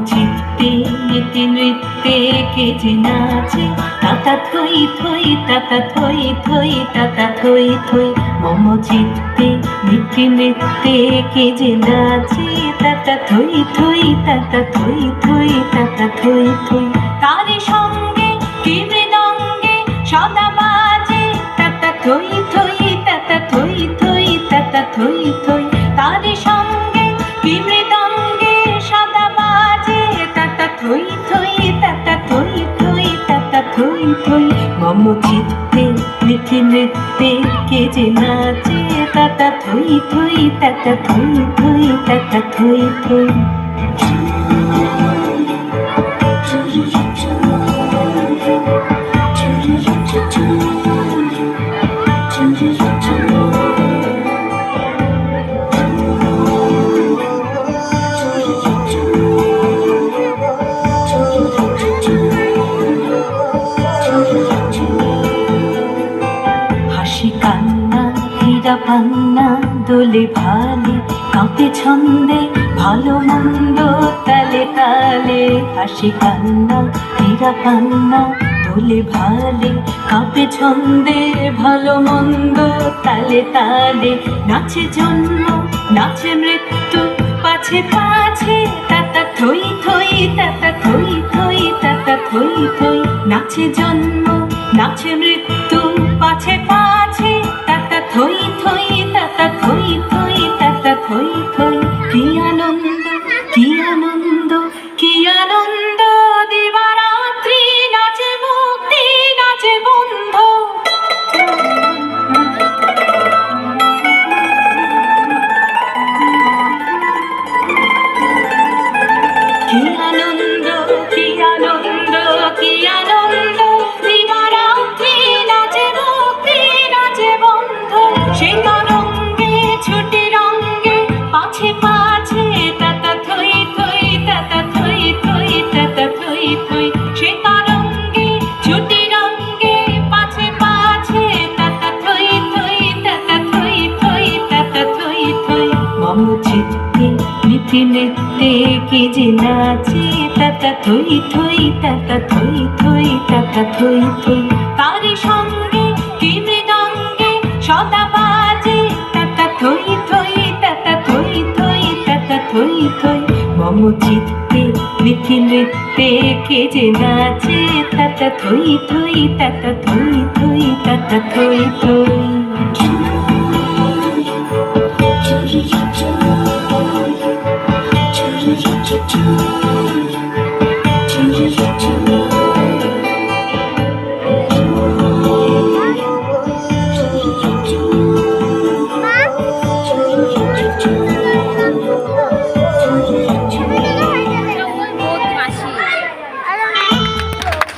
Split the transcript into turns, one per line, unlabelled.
চিত্তে নীতি নৃত্যে কে যে নাচে, তাতা থই থই তাতা থই থই তাতা থই থই। মম চিত্তে নীতি নৃত্যে কে যে নাচে, তাতা থই থই তাতা থই থই তাতা থই থই। তারি সঙ্গে কি মৃদঙ্গে সদা বাজে, তাতা থই থই তাতা থই থই তাতা থই থই। তারি সঙ্গে কি মৃদঙ্গে সদা বাজে, তাতা থই থই তাতা থই থই তাতা থই থই। মম চিত্তে নীতি নৃত্যে কে যে নাচে, তাতা থই থই তাতা থই থই তাতা থই থই। হাসি কান্না হীরা পান্না দোলে ভালে, কাঁপে ছন্দে ভালো মন্দ তালে তালে। হাসি কান্না হীরা পান্না দোলে ভালে, কাঁপে ছন্দে ভালো মন্দ তালে তালে। নাচে জন্ম নাচে মৃত্যু পাছে পাছে, তাতা থই থই তাতা থই থই তাতা থই থই। নাচে জন্ম নাচে মৃত্যু পাছে পাছে, তাতা থই থই তাতা থই থই তাতা থই থই। কি আনন্দ কি আনন্দ কি আনন্দ, দিবারাত্রি নাচে মুক্তি নাচে বন্ধ। কি আনন্দ কি আনন্দ কি আনন্দ, দিবারাত্রি নাচে মুক্তি নাচে বন্ধ। সে তরঙ্গে ছুটি রঙ্গে পাছে পাছে, তাতা থই থই তাতা থই থই তাতা থই থই। সে তরঙ্গে ছুটি রঙ্গে পাছে পাছে, তাতা থই থই তাতা থই থই তাতা থই থই। মম চিত্তে নীতি নৃত্যে কে যে নাচে, তাতা থই থই তাতা থই থই তাতা থই থই। তারি সঙ্গে কি মৃদঙ্গে সদা বাজে, তাতা থই থই তাতা থই থই তাতা থই থই। মম চিত্তে নীতি নৃত্যে কে যে নাচে, তাতা থই থই তাতা থই থই তাতা থই থই।